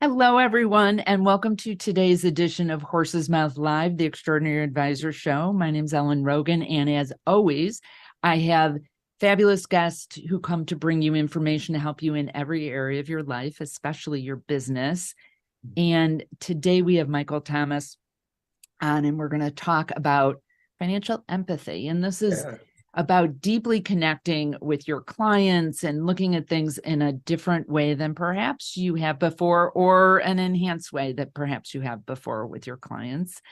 Hello, everyone, and welcome to today's edition of Horse's Mouth Live, the Extraordinary Advisor Show. My name is Ellen Rogin, and as always, I have fabulous guests who come to bring you information to help you in every area of your life, especially your business. And today we have Michael Thomas on, and we're going to talk about financial empathy. And this is about deeply connecting with your clients and looking at things in a different way than perhaps you have before, or an enhanced way that perhaps you have before with your clients.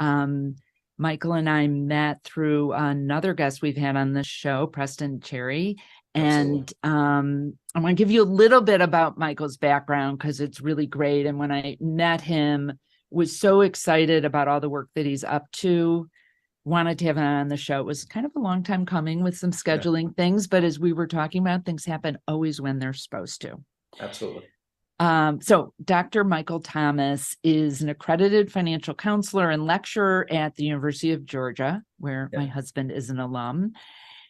Michael and I met through another guest we've had on this show, Preston Cherry. And I want to give you a little bit about Michael's background because it's really great. And when I met him, was so excited about all the work that he's up to. Wanted to have him on the show. It was kind of a long time coming with some scheduling things, but as we were talking about, things happen always when they're supposed to. Absolutely. So Dr. Michael Thomas is an accredited financial counselor and lecturer at the University of Georgia, where my husband is an alum.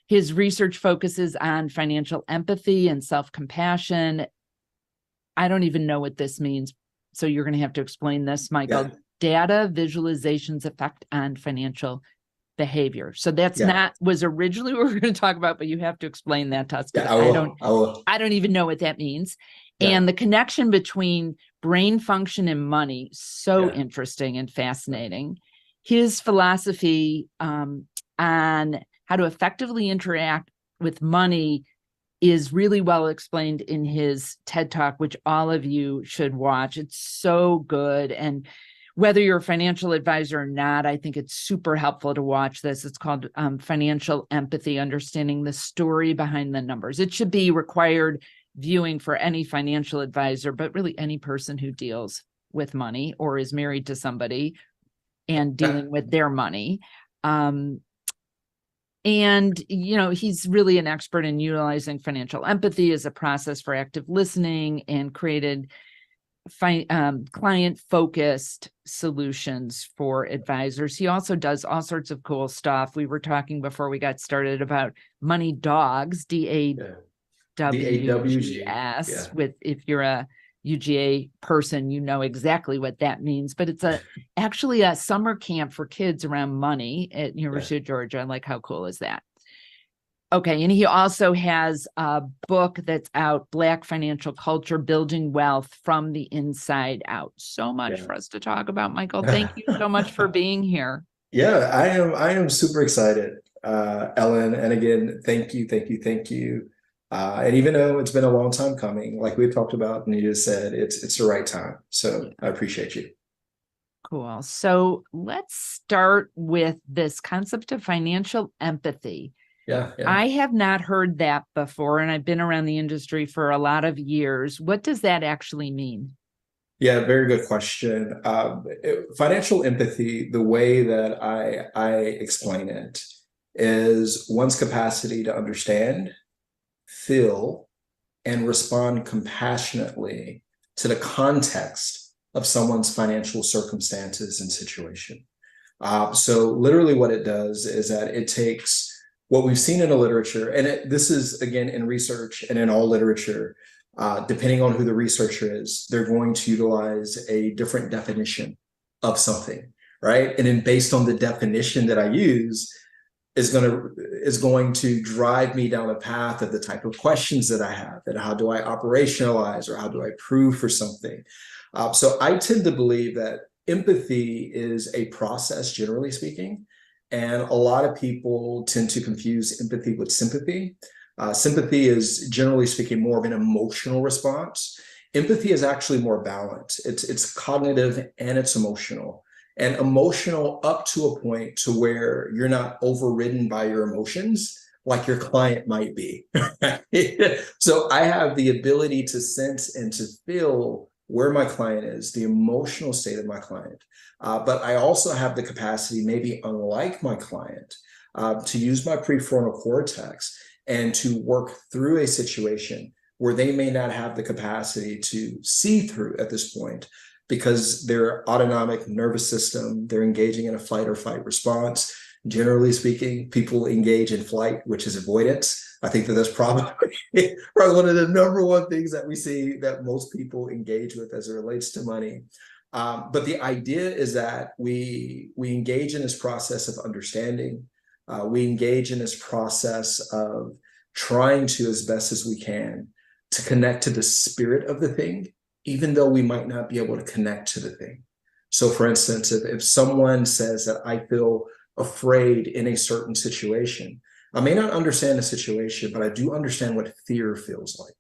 His research focuses on financial empathy and self-compassion. I don't even know what this means, so you're going to have to explain this, Michael. Data visualization's effect on financial behavior. So that's not was originally what we were going to talk about, but you have to explain that to us. I don't even know what that means. And the connection between brain function and money, so interesting and fascinating. His philosophy on how to effectively interact with money is really well explained in his TED Talk, which all of you should watch. It's so good. And whether you're a financial advisor or not, I think it's super helpful to watch this. It's called Financial Empathy, Understanding the Story Behind the Numbers. It should be required viewing for any financial advisor, but really any person who deals with money or is married to somebody and dealing with their money. And, you know, he's really an expert in utilizing financial empathy as a process for active listening and created client-focused solutions for advisors. He also does all sorts of cool stuff. We were talking before we got started about money dogs, DAWGS. With if you're a UGA person, you know exactly what that means. But it's actually a summer camp for kids around money at University of Georgia. Like, how cool is that? Okay, and he also has a book that's out, Black Financial Culture, Building Wealth from the Inside Out. So much for us to talk about, Michael. Thank you so much for being here. Yeah, I am super excited, Ellen. And again, thank you. And even though it's been a long time coming, like we talked about, and you just said, it's the right time. So I appreciate you. Cool. So let's start with this concept of financial empathy. I have not heard that before, and I've been around the industry for a lot of years. What does that actually mean? Yeah, very good question. Financial empathy, the way that I explain it, is one's capacity to understand, feel, and respond compassionately to the context of someone's financial circumstances and situation. So literally what it does is that it takes what we've seen in the literature, and this is, again, in research and in all literature, depending on who the researcher is, they're going to utilize a different definition of something, right? And then based on the definition that I use is going to drive me down a path of the type of questions that I have and how do I operationalize or how do I prove for something. So I tend to believe that empathy is a process, generally speaking. And a lot of people tend to confuse empathy with sympathy. Sympathy is, generally speaking, more of an emotional response. Empathy is actually more balanced. It's cognitive and it's emotional. And emotional up to a point to where you're not overridden by your emotions like your client might be. So I have the ability to sense and to feel where my client is, the emotional state of my client. But I also have the capacity, maybe unlike my client, to use my prefrontal cortex and to work through a situation where they may not have the capacity to see through at this point because their autonomic nervous system, they're engaging in a fight or flight response. Generally speaking, people engage in flight, which is avoidance. I think that that's probably one of the number one things that we see that most people engage with as it relates to money. But the idea is that we engage in this process of understanding. We engage in this process of trying to, as best as we can, to connect to the spirit of the thing, even though we might not be able to connect to the thing. So for instance, if someone says that I feel afraid in a certain situation, I may not understand the situation, but I do understand what fear feels like.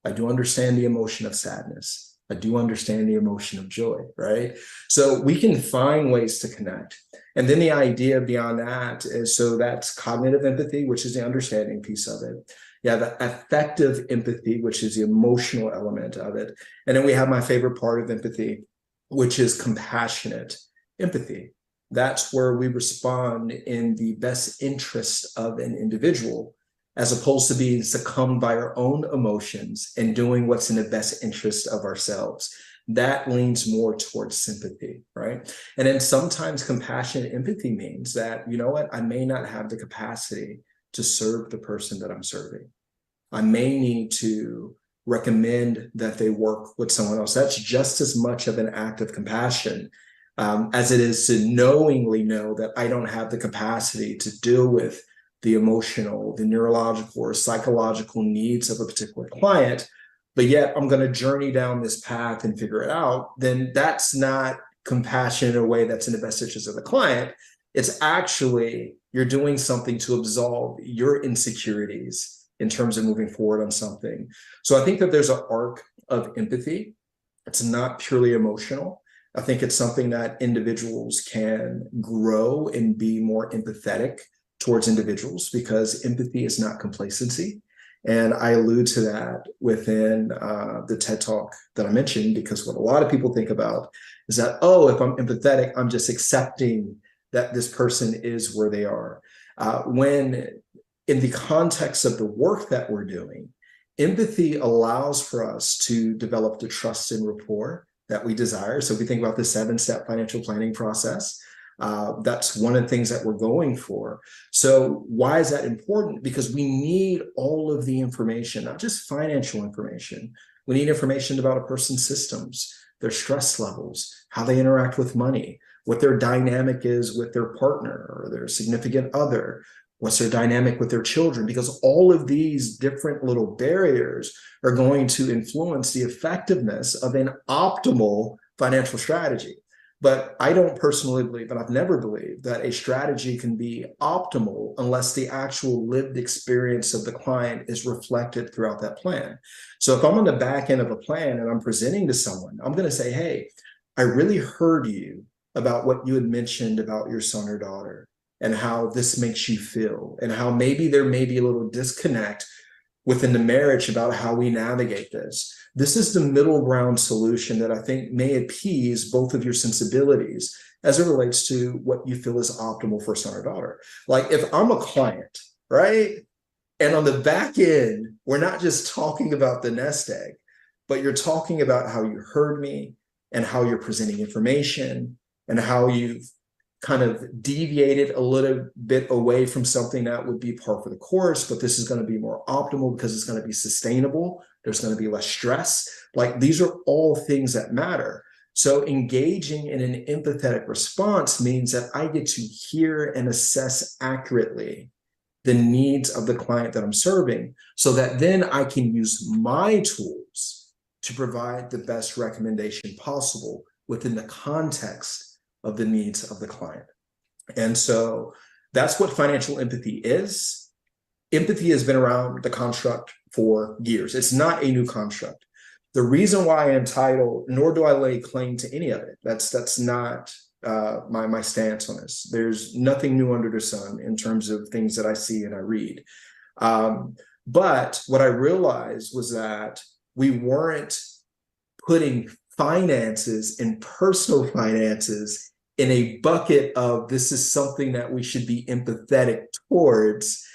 I do understand the emotion of sadness. I do understand the emotion of joy, right? So we can find ways to connect. And then the idea beyond that is, so that's cognitive empathy, which is the understanding piece of it. Yeah, the affective empathy, which is the emotional element of it. And then we have my favorite part of empathy, which is compassionate empathy. That's where we respond in the best interest of an individual, as opposed to being succumbed by our own emotions and doing what's in the best interest of ourselves. That leans more towards sympathy, right? And then sometimes compassionate empathy means that, you know what, I may not have the capacity to serve the person that I'm serving. I may need to recommend that they work with someone else. That's just as much of an act of compassion as it is to knowingly know that I don't have the capacity to deal with the emotional, the neurological, or psychological needs of a particular client, but yet I'm going to journey down this path and figure it out. Then that's not compassion in a way that's in the best interest of the client. It's actually you're doing something to absolve your insecurities in terms of moving forward on something. So I think that there's an arc of empathy. It's not purely emotional. I think it's something that individuals can grow and be more empathetic towards individuals, because empathy is not complacency. And I allude to that within the TED Talk that I mentioned, because what a lot of people think about is that, oh, if I'm empathetic, I'm just accepting that this person is where they are. When in the context of the work that we're doing, empathy allows for us to develop the trust and rapport that we desire. So if we think about the 7-step financial planning process, that's one of the things that we're going for. So why is that important? Because we need all of the information, not just financial information. We need information about a person's systems, their stress levels, how they interact with money, what their dynamic is with their partner or their significant other, what's their dynamic with their children, because all of these different little barriers are going to influence the effectiveness of an optimal financial strategy. But I don't personally believe, and I've never believed, that a strategy can be optimal unless the actual lived experience of the client is reflected throughout that plan. So if I'm on the back end of a plan and I'm presenting to someone, I'm going to say, hey, I really heard you about what you had mentioned about your son or daughter and how this makes you feel, and how maybe there may be a little disconnect within the marriage about how we navigate this. This is the middle ground solution that I think may appease both of your sensibilities as it relates to what you feel is optimal for son or daughter. Like if I'm a client, right? And on the back end, we're not just talking about the nest egg, but you're talking about how you heard me and how you're presenting information and how you've kind of deviated a little bit away from something that would be par for the course, but this is going to be more optimal because it's going to be sustainable. There's going to be less stress. Like these are all things that matter. So engaging in an empathetic response means that I get to hear and assess accurately the needs of the client that I'm serving, so that then I can use my tools to provide the best recommendation possible within the context of the needs of the client. And so that's what financial empathy is. Empathy has been around the construct for years. It's not a new construct. The reason why I entitle, nor do I lay claim to any of it. That's not my stance on this. There's nothing new under the sun in terms of things that I see and I read. But what I realized was that we weren't putting finances and personal finances in a bucket of this is something that we should be empathetic towards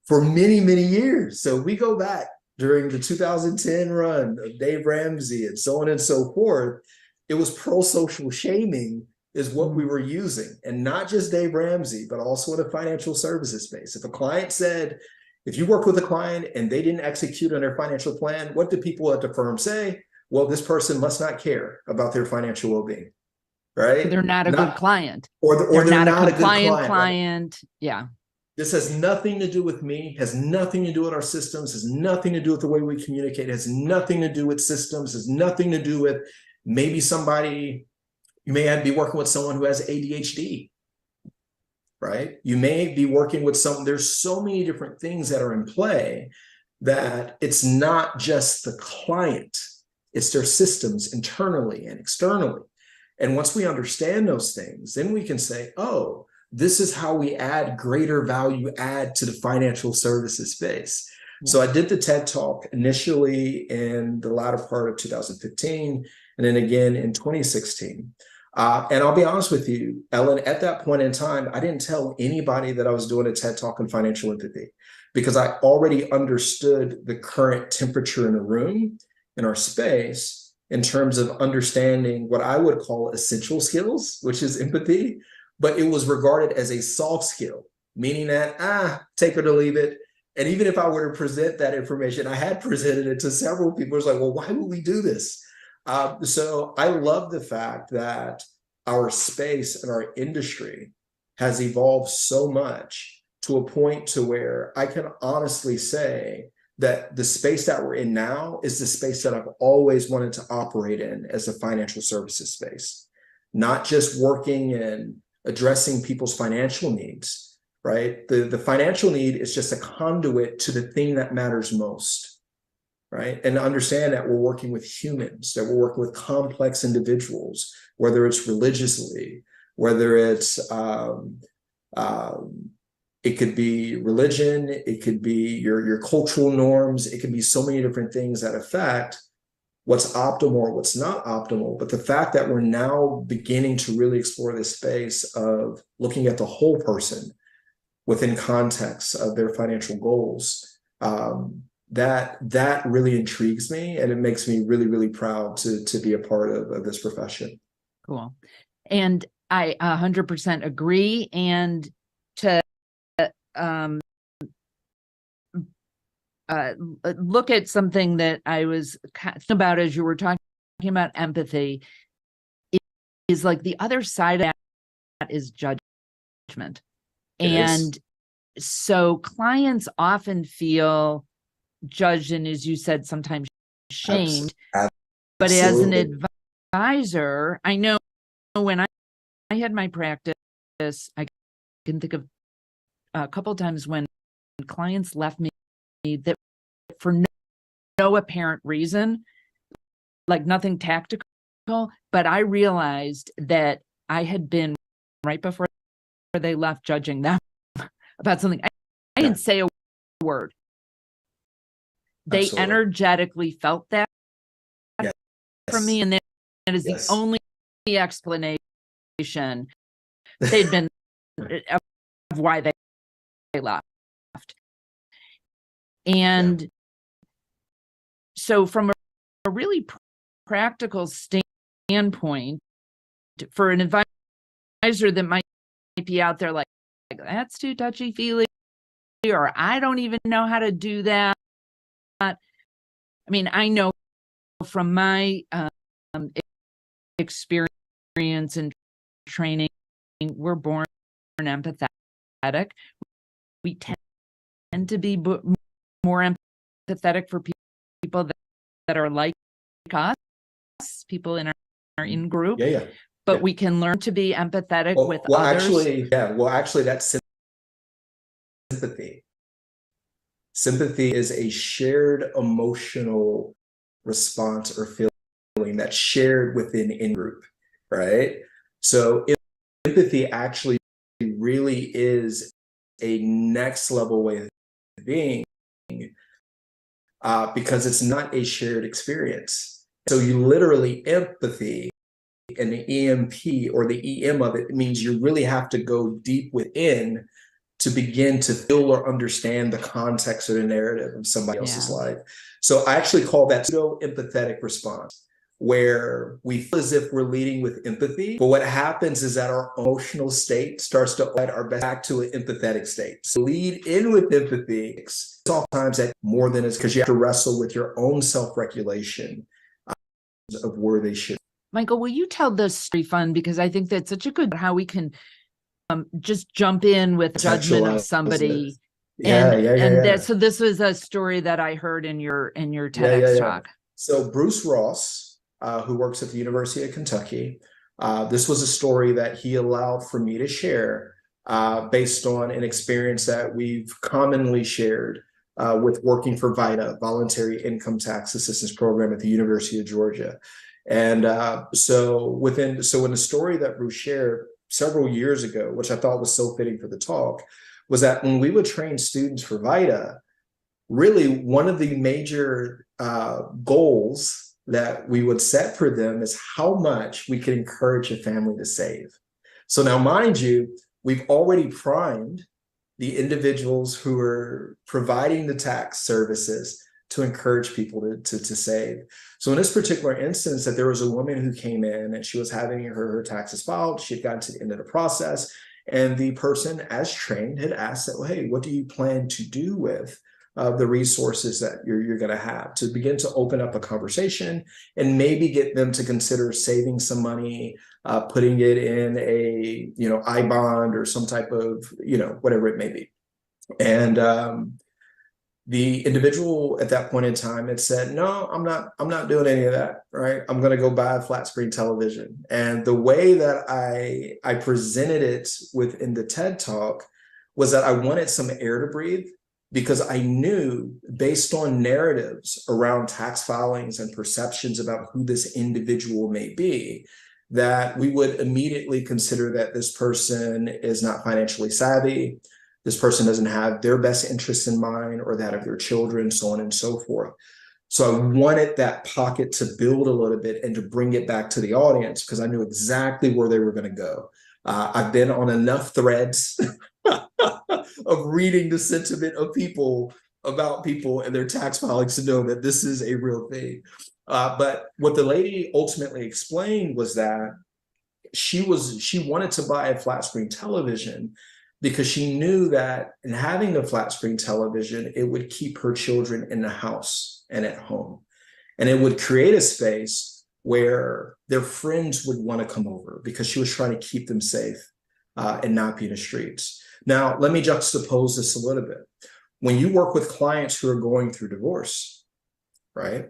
for many, many years. So we go back during the 2010 run of Dave Ramsey and so on and so forth. It was pro-social shaming is what we were using, and not just Dave Ramsey, but also in the financial services space. If a client said, if you work with a client and they didn't execute on their financial plan, what do people at the firm say? Well, this person must not care about their financial well-being, right? They're not a good client. Or They're they're not not a a good compliant client. Right? Yeah. This has nothing to do with me, has nothing to do with our systems, has nothing to do with the way we communicate, has nothing to do with systems, has nothing to do with maybe somebody, you may be working with someone who has ADHD, right? You may be working with someone, there's so many different things that are in play that it's not just the client, it's their systems internally and externally. And once we understand those things, then we can say, oh, this is how we add greater value add to the financial services space. Yeah. So I did the TED Talk initially in the latter part of 2015, and then again in 2016. And I'll be honest with you, Ellen, at that point in time, I didn't tell anybody that I was doing a TED Talk on financial empathy, because I already understood the current temperature in the room, in our space, in terms of understanding what I would call essential skills, which is empathy, but it was regarded as a soft skill, meaning that, take it or leave it. And even if I were to present that information, I had presented it to several people. It's like, well, why would we do this? So I love the fact that our space and our industry has evolved so much to a point to where I can honestly say that the space that we're in now is the space that I've always wanted to operate in as a financial services space, not just working and addressing people's financial needs, right? The financial need is just a conduit to the thing that matters most, right? And understand that we're working with humans, that we're working with complex individuals, whether it's religiously, whether it's, it could be religion, it could be your cultural norms, it could be so many different things that affect what's optimal or what's not optimal. But the fact that we're now beginning to really explore this space of looking at the whole person within context of their financial goals, that really intrigues me, and it makes me really, really proud to be a part of this profession. Cool. And I 100% agree. And to look at something that I was about as you were talking about empathy, is like the other side of that is judgment. And so clients often feel judged and, as you said, sometimes shamed. Absolutely. But as an advisor, I know when I had my practice, I can think of a couple of times when clients left me that for no apparent reason, like nothing tactical, but I realized that I had been, right before they left, judging them about something. I didn't say a word. They Absolutely. Energetically felt that from me, and that is the only explanation they'd been of why they left. And so from a really practical standpoint, for an advisor that might be out there like that's too touchy-feely, or I don't even know how to do that. I mean, I know from my experience and training, we're born empathetic. We tend to be more empathetic for people that are like us, people in our in-group. But we can learn to be empathetic with others. Actually, that's sympathy. Sympathy is a shared emotional response or feeling that's shared within in-group, right? So empathy actually really is a next level way of being, because it's not a shared experience. So you literally empathy, and the EMP or the EM of it means you really have to go deep within to begin to feel or understand the context or the narrative of somebody else's life. So I actually call that pseudo-empathetic response, where we feel as if we're leading with empathy. But what happens is that our emotional state starts to lead our back to an empathetic state. So lead in with empathy. It's oftentimes that more than it's because you have to wrestle with your own self-regulation of where they should. Michael, will you tell this story fun? Because I think that's such a good how we can just jump in with judgment of somebody. So this was a story that I heard in your TEDx talk. So Bruce Ross, who works at the University of Kentucky, this was a story that he allowed for me to share based on an experience that we've commonly shared with working for VITA, Voluntary Income Tax Assistance Program at the University of Georgia. And so in the story that Bruce shared several years ago, which I thought was so fitting for the talk, was that when we would train students for VITA, really one of the major goals that we would set for them is how much we could encourage a family to save. So now, mind you, we've already primed the individuals who are providing the tax services to encourage people to save. So in this particular instance, that there was a woman who came in and she was having her taxes filed. She had gotten to the end of the process. And the person, as trained, had asked that, well, hey, what do you plan to do with the resources that you're going to have, to begin to open up a conversation and maybe get them to consider saving some money, putting it in a, I-bond or some type of, whatever it may be. And the individual at that point in time had said, no, I'm not doing any of that, right? I'm going to go buy a flat screen television. And the way that I presented it within the TED Talk was that I wanted some air to breathe, because I knew, based on narratives around tax filings and perceptions about who this individual may be, that we would immediately consider that this person is not financially savvy, this person doesn't have their best interests in mind or that of their children, so on and so forth. So I wanted that pocket to build a little bit and to bring it back to the audience, because I knew exactly where they were going to go. I've been on enough threads of reading the sentiment of people about people and their tax filings to know that this is a real thing. But what the lady ultimately explained was that she wanted to buy a flat screen television because she knew that in having a flat screen television, it would keep her children in the house and at home. And it would create a space where their friends would want to come over, because she was trying to keep them safe and not be in the streets. Now, let me juxtapose this a little bit. When you work with clients who are going through divorce, right?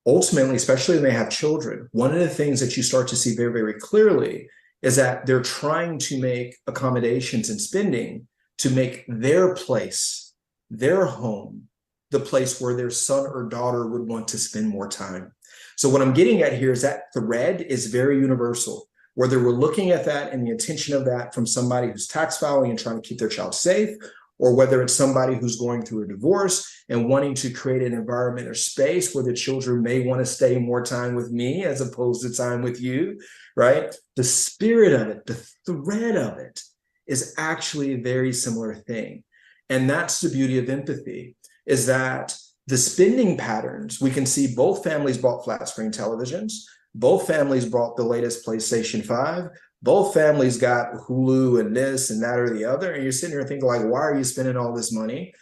Ultimately, especially when they have children, one of the things that you start to see very, very clearly is that they're trying to make accommodations in spending to make their place, their home, the place where their son or daughter would want to spend more time. So what I'm getting at here is that thread is very universal. Whether we're looking at that and the intention of that from somebody who's tax filing and trying to keep their child safe, or whether it's somebody who's going through a divorce and wanting to create an environment or space where the children may want to stay more time with me as opposed to time with you, right? The spirit of it, the thread of it is actually a very similar thing. And that's the beauty of empathy, is that the spending patterns, we can see both families bought flat screen televisions, both families bought the latest PlayStation 5, both families got Hulu and this and that or the other. And you're sitting here thinking, like, why are you spending all this money?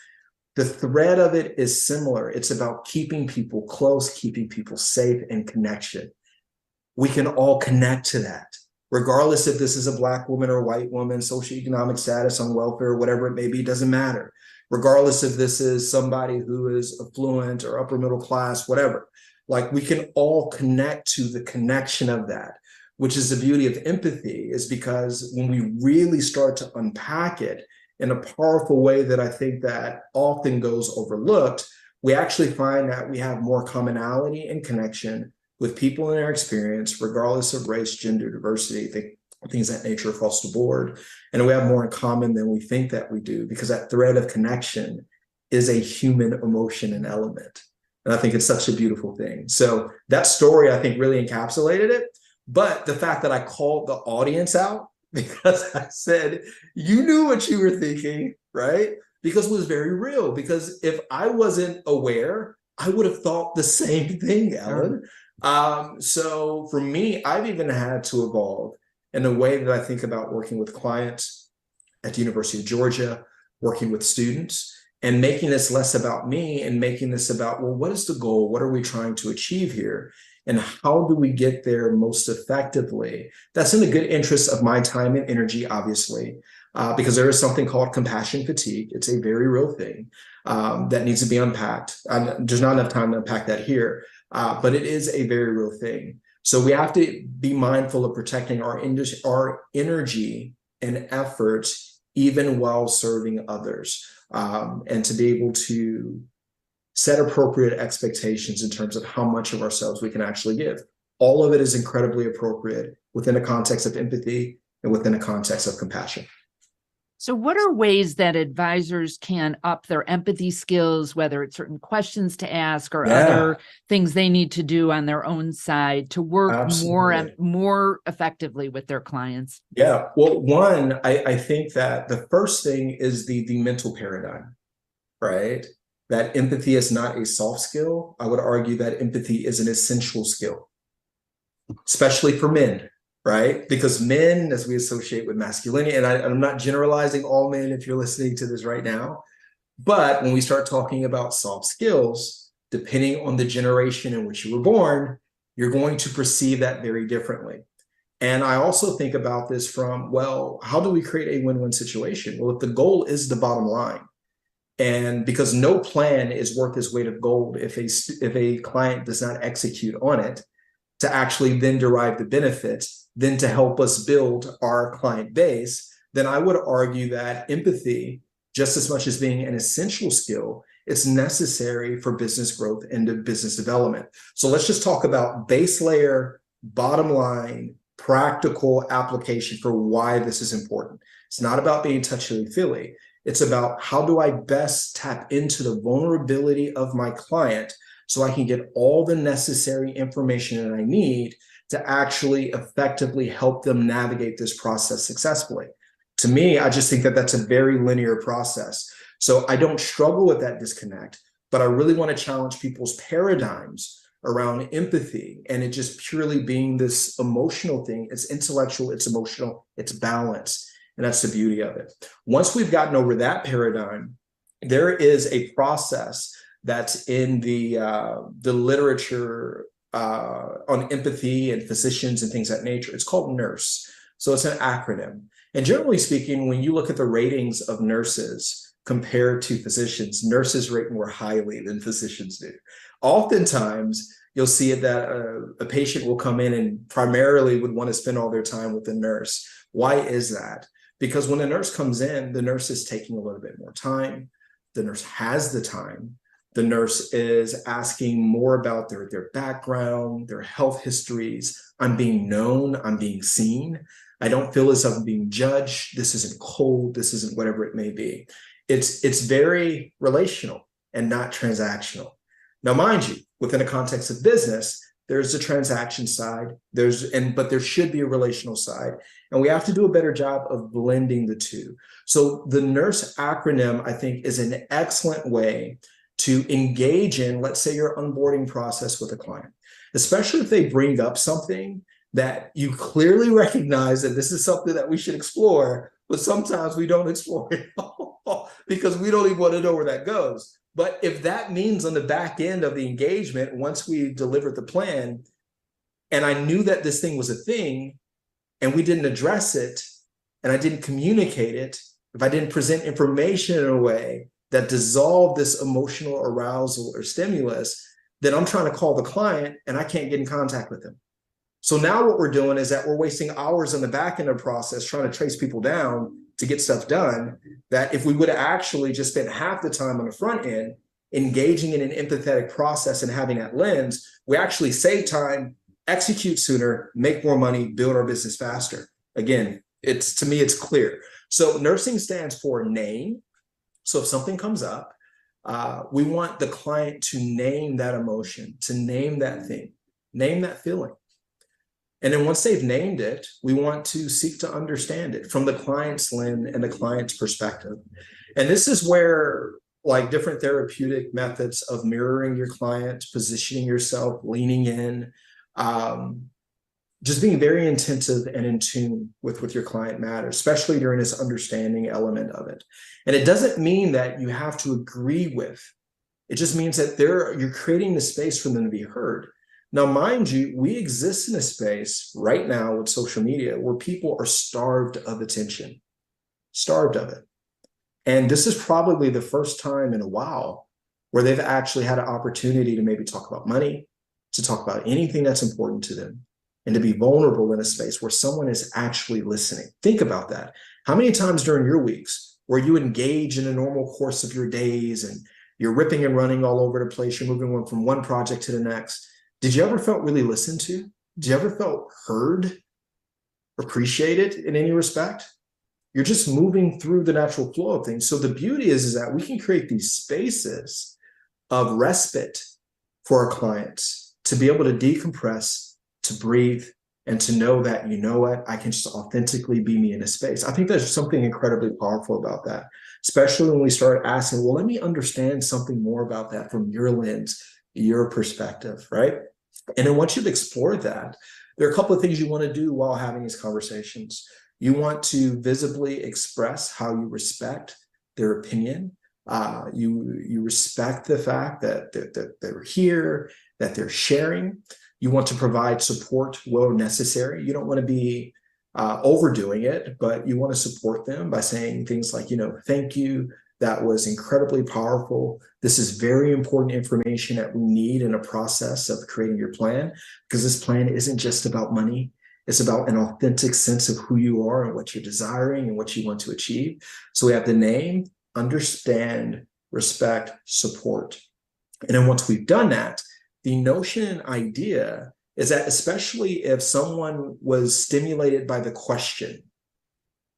The thread of it is similar. It's about keeping people close, keeping people safe, and connection. We can all connect to that, regardless if this is a Black woman or a white woman, socioeconomic status, on welfare, whatever it may be, doesn't matter. Regardless if this is somebody who is affluent or upper middle class, whatever. Like, we can all connect to the connection of that, which is the beauty of empathy, is because when we really start to unpack it in a powerful way that I think that often goes overlooked, we actually find that we have more commonality and connection with people in our experience, regardless of race, gender, diversity, things of that nature across the board. And we have more in common than we think that we do, because that thread of connection is a human emotion and element. And I think it's such a beautiful thing. So that story, I think, really encapsulated it. But the fact that I called the audience out, because I said, you knew what you were thinking, right? Because it was very real. Because if I wasn't aware, I would have thought the same thing, Ellen. So for me, I've even had to evolve in the way that I think about working with clients at the University of Georgia, working with students, and making this less about me and making this about, well, what is the goal? What are we trying to achieve here? And how do we get there most effectively? That's in the good interest of my time and energy, obviously, because there is something called compassion fatigue. It's a very real thing that needs to be unpacked. There's not enough time to unpack that here, but it is a very real thing. So we have to be mindful of protecting our energy and effort, even while serving others, and to be able to set appropriate expectations in terms of how much of ourselves we can actually give. All of it is incredibly appropriate within a context of empathy and within a context of compassion. So what are ways that advisors can up their empathy skills, whether it's certain questions to ask or other things they need to do on their own side to work more effectively with their clients? Yeah. Well, one, I think that the first thing is the mental paradigm, right? That empathy is not a soft skill. I would argue that empathy is an essential skill, especially for men, right? Because men, as we associate with masculinity, and I'm not generalizing all men if you're listening to this right now, but when we start talking about soft skills, depending on the generation in which you were born, you're going to perceive that very differently. And I also think about this from, well, how do we create a win-win situation? Well, if the goal is the bottom line, and because no plan is worth its weight of gold if a client does not execute on it to actually then derive the benefits, then to help us build our client base, then I would argue that empathy, just as much as being an essential skill, it's necessary for business growth and business development. So let's just talk about base layer, bottom line, practical application for why this is important. It's not about being touchy-feely. It's about how do I best tap into the vulnerability of my client so I can get all the necessary information that I need to actually effectively help them navigate this process successfully. To me, I just think that that's a very linear process. So I don't struggle with that disconnect, but I really want to challenge people's paradigms around empathy and it just purely being this emotional thing. It's intellectual, it's emotional, it's balanced. And that's the beauty of it. Once we've gotten over that paradigm, there is a process that's in the literature on empathy and physicians and things of that nature. It's called NURSE. So it's an acronym. And generally speaking, when you look at the ratings of nurses compared to physicians, nurses rate more highly than physicians do. Oftentimes, you'll see it that a patient will come in and primarily would want to spend all their time with the nurse. Why is that? Because when a nurse comes in, the nurse is taking a little bit more time. The nurse has the time. The nurse is asking more about their background, their health histories. I'm being known, I'm being seen. I don't feel as if I'm being judged. This isn't cold, this isn't whatever it may be. It's very relational and not transactional. Now, mind you, within a context of business, there's a transaction side, but there should be a relational side. And we have to do a better job of blending the two. So the NURSE acronym, I think, is an excellent way to engage in, let's say, your onboarding process with a client, especially if they bring up something that you clearly recognize that this is something that we should explore, but sometimes we don't explore it because we don't even want to know where that goes. But if that means on the back end of the engagement, once we delivered the plan, and I knew that this thing was a thing, and we didn't address it, and I didn't communicate it, if I didn't present information in a way that dissolved this emotional arousal or stimulus, then I'm trying to call the client and I can't get in contact with them. So now what we're doing is that we're wasting hours on the back end of the process trying to trace people down to get stuff done, that if we would have actually just spent half the time on the front end engaging in an empathetic process and having that lens, we actually save time, execute sooner, make more money, build our business faster. Again, to me, it's clear. So nursing stands for name. So if something comes up, we want the client to name that emotion, to name that thing, name that feeling. And then once they've named it, we want to seek to understand it from the client's lens and the client's perspective. And this is where like different therapeutic methods of mirroring your client, positioning yourself, leaning in, Just being very attentive and in tune with what your client matters, especially during this understanding element of it. And it doesn't mean that you have to agree with. It just means that you're creating the space for them to be heard. Now, mind you, we exist in a space right now with social media where people are starved of attention, starved of it. And this is probably the first time in a while where they've actually had an opportunity to maybe talk about money, to talk about anything that's important to them, and to be vulnerable in a space where someone is actually listening. Think about that. How many times during your weeks where you engage in a normal course of your days and you're ripping and running all over the place, you're moving from one project to the next, did you ever felt really listened to? Did you ever felt heard, appreciated in any respect? You're just moving through the natural flow of things. So the beauty is that we can create these spaces of respite for our clients to be able to decompress, to breathe, and to know that, you know what, I can just authentically be me in a space. I think there's something incredibly powerful about that, especially when we start asking, well, let me understand something more about that from your lens, your perspective, right? And then once you've explored that, there are a couple of things you want to do while having these conversations. You want to visibly express how you respect their opinion. You respect the fact that they're here, that they're sharing. You want to provide support where necessary. You don't want to be overdoing it, but you want to support them by saying things like, thank you. That was incredibly powerful. This is very important information that we need in a process of creating your plan, because this plan isn't just about money. It's about an authentic sense of who you are and what you're desiring and what you want to achieve. So we have the name, understand, respect, support. And then once we've done that, the notion and idea is that, especially if someone was stimulated by the question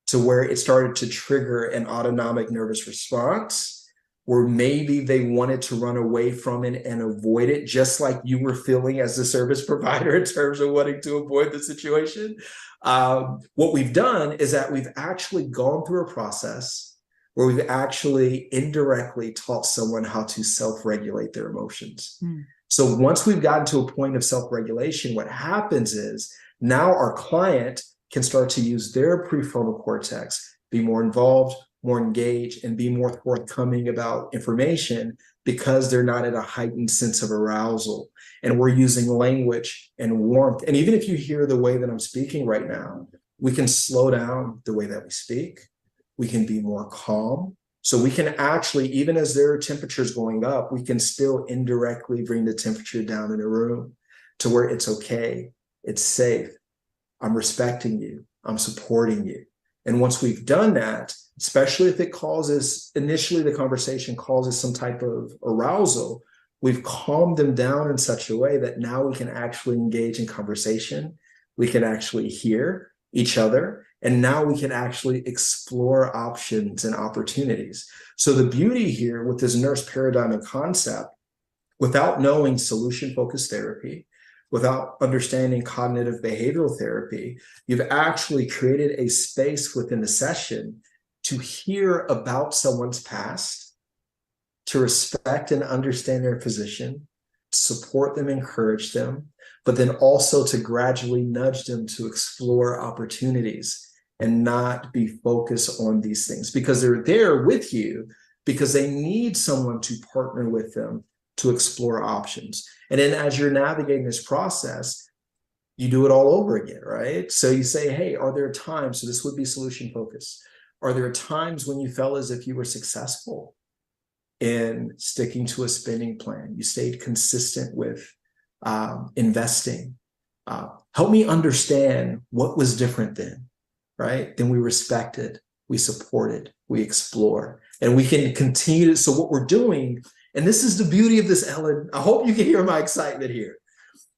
to where it started to trigger an autonomic nervous response, where maybe they wanted to run away from it and avoid it, just like you were feeling as the service provider in terms of wanting to avoid the situation. What we've done is that we've actually gone through a process where we've actually indirectly taught someone how to self-regulate their emotions. So once we've gotten to a point of self-regulation, what happens is now our client can start to use their prefrontal cortex, be more involved, more engaged, and be more forthcoming about information, because they're not at a heightened sense of arousal. And we're using language and warmth. And even if you hear the way that I'm speaking right now, we can slow down the way that we speak. We can be more calm. So we can actually, even as their temperature is going up, we can still indirectly bring the temperature down in the room to where it's okay, it's safe, I'm respecting you, I'm supporting you. And once we've done that, especially if it causes, initially the conversation causes some type of arousal, we've calmed them down in such a way that now we can actually engage in conversation. We can actually hear each other. And now we can actually explore options and opportunities. So the beauty here with this nurse paradigm and concept, without knowing solution-focused therapy, without understanding cognitive behavioral therapy, you've actually created a space within the session to hear about someone's past, to respect and understand their position, to support them, encourage them, but then also to gradually nudge them to explore opportunities and not be focused on these things, because they're there with you because they need someone to partner with them to explore options. And then as you're navigating this process, you do it all over again, right? So you say, hey, are there times, so this would be solution focused, are there times when you felt as if you were successful in sticking to a spending plan? You stayed consistent with investing. Help me understand what was different then, right? Then we respected, we supported, we explore, and we can continue to, so what we're doing, and this is the beauty of this, Ellen, I hope you can hear my excitement here,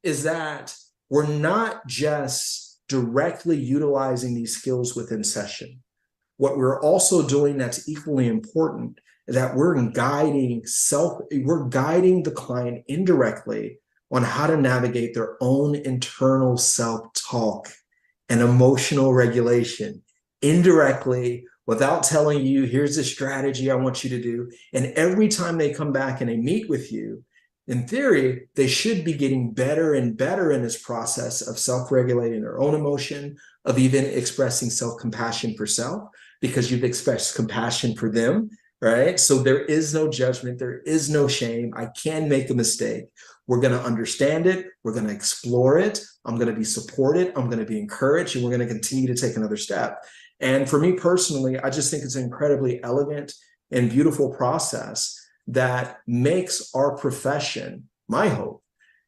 is that we're not just directly utilizing these skills within session. What we're also doing that's equally important is that we're guiding the client indirectly on how to navigate their own internal self-talk and emotional regulation indirectly, without telling you, here's the strategy I want you to do. And every time they come back and they meet with you, in theory, they should be getting better and better in this process of self-regulating their own emotion, of even expressing self-compassion for self, because you've expressed compassion for them, right? So there is no judgment, there is no shame. I can make a mistake. We're going to understand it. We're going to explore it. I'm going to be supported. I'm going to be encouraged, and we're going to continue to take another step. And for me personally, I just think it's an incredibly elegant and beautiful process that makes our profession, my hope,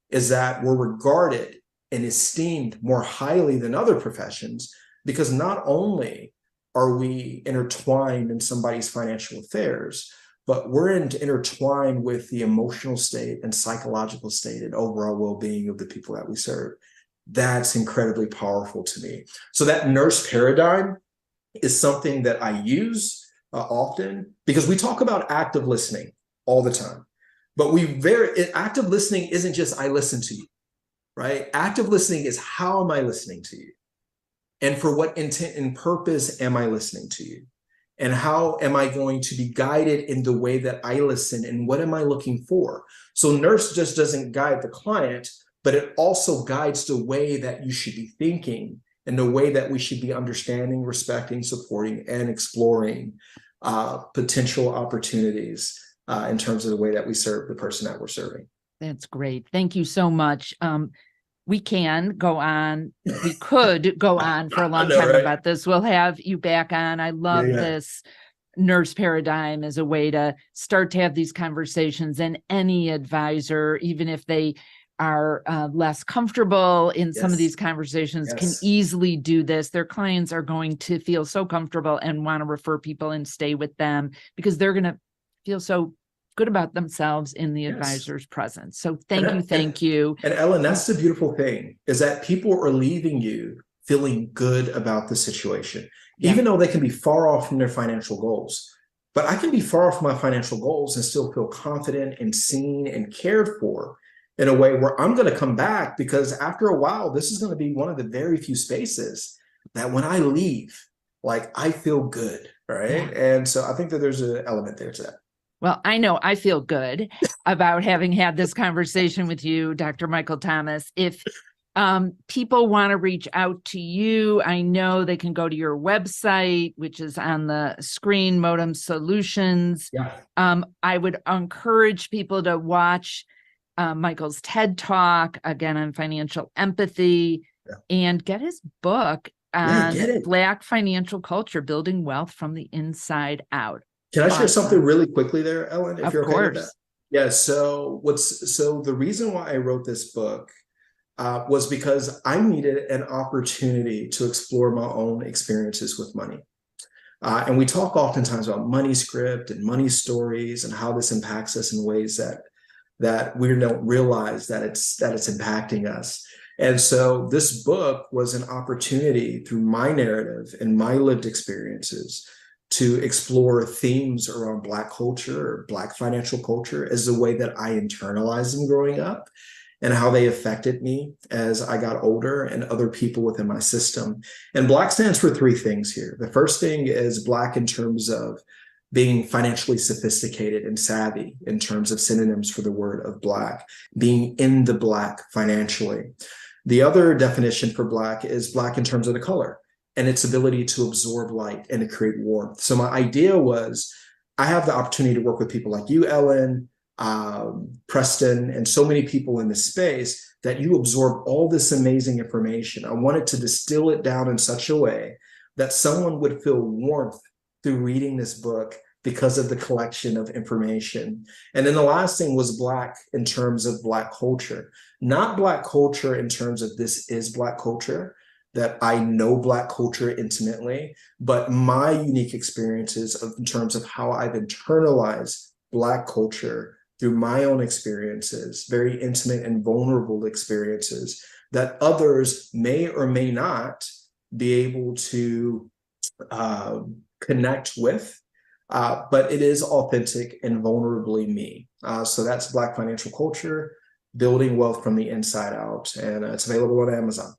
is that we're regarded and esteemed more highly than other professions, because not only are we intertwined in somebody's financial affairs, but we're intertwined with the emotional state and psychological state and overall well-being of the people that we serve. That's incredibly powerful to me. So that nurse paradigm is something that I use often, because we talk about active listening all the time, but active listening isn't just I listen to you, right? Active listening is how am I listening to you? And for what intent and purpose am I listening to you? And how am I going to be guided in the way that I listen? And what am I looking for? So nurse just doesn't guide the client, but it also guides the way that you should be thinking and the way that we should be understanding, respecting, supporting, and exploring potential opportunities in terms of the way that we serve the person that we're serving. That's great. Thank you so much. We can go on. We could go on for a long time about this. We'll have you back on. I love this nurse paradigm as a way to start to have these conversations, and any advisor, even if they are less comfortable in some of these conversations, can easily do this. Their clients are going to feel so comfortable and want to refer people and stay with them, because they're going to feel so good about themselves in the advisor's presence. So thank you. And Ellen, that's the beautiful thing, is that people are leaving you feeling good about the situation, even though they can be far off from their financial goals. But I can be far off from my financial goals and still feel confident and seen and cared for in a way where I'm going to come back, because after a while, this is going to be one of the very few spaces that when I leave, like, I feel good, right? And so I think that there's an element there to that. Well, I know I feel good about having had this conversation with you, Dr. Michael Thomas. If people want to reach out to you, I know they can go to your website, which is on the screen, Modem Solutions. I would encourage people to watch Michael's TED Talk, again, on financial empathy, and get his book on Black financial culture, building wealth from the inside out. Can I share something really quickly there, Ellen, if you're okay with that? Yeah, so the reason why I wrote this book was because I needed an opportunity to explore my own experiences with money. And we talk oftentimes about money script and money stories and how this impacts us in ways that we don't realize that it's impacting us. And so this book was an opportunity through my narrative and my lived experiences to explore themes around Black culture or Black financial culture as the way that I internalized them growing up, and how they affected me as I got older and other people within my system. And Black stands for three things here. The first thing is Black in terms of being financially sophisticated and savvy, in terms of synonyms for the word of Black, being in the Black financially. The other definition for Black is Black in terms of the color and its ability to absorb light and to create warmth. So my idea was, I have the opportunity to work with people like you, Ellen, Preston, and so many people in this space, that you absorb all this amazing information. I wanted to distill it down in such a way that someone would feel warmth through reading this book because of the collection of information. And then the last thing was Black in terms of Black culture, not Black culture in terms of this is Black culture, that I know Black culture intimately, but my unique experiences in terms of how I've internalized Black culture through my own experiences, very intimate and vulnerable experiences that others may or may not be able to connect with, but it is authentic and vulnerably me. So that's Black financial culture, building wealth from the inside out, and it's available on Amazon.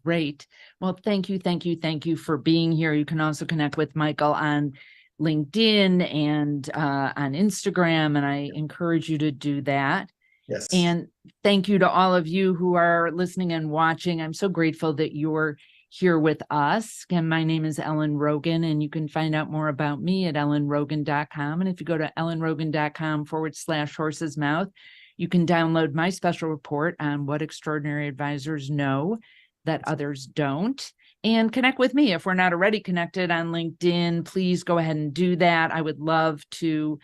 Great. Well, thank you for being here. You can also connect with Michael on LinkedIn and on Instagram, and I encourage you to do that. Yes. And thank you to all of you who are listening and watching. I'm so grateful that you're here with us. Again, my name is Ellen Rogin, and you can find out more about me at ellenrogin.com. And if you go to ellenrogin.com/horse's mouth, you can download my special report on what extraordinary advisors know that others don't, and connect with me. If we're not already connected on LinkedIn, please go ahead and do that. I would love to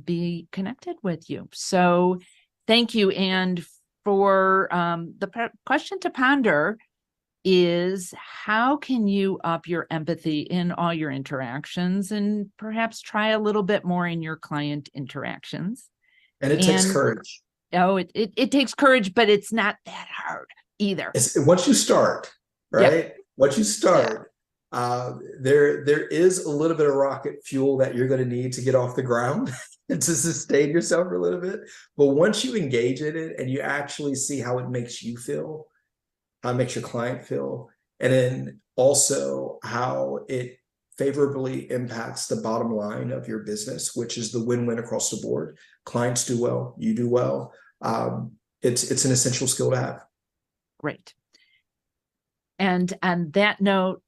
be connected with you. So thank you. And for the question to ponder is, how can you up your empathy in all your interactions, and perhaps try a little bit more in your client interactions? And it takes courage. Oh, it takes courage, but it's not that hard either. Once you start, right? Yeah. Once you start, there is a little bit of rocket fuel that you're going to need to get off the ground and to sustain yourself for a little bit. But once you engage in it and you actually see how it makes you feel, how it makes your client feel, and then also how it favorably impacts the bottom line of your business, which is the win-win across the board. Clients do well, you do well. It's an essential skill to have. Great. And on that note,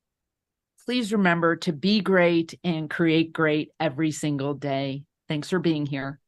please remember to be great and create great every single day. Thanks for being here.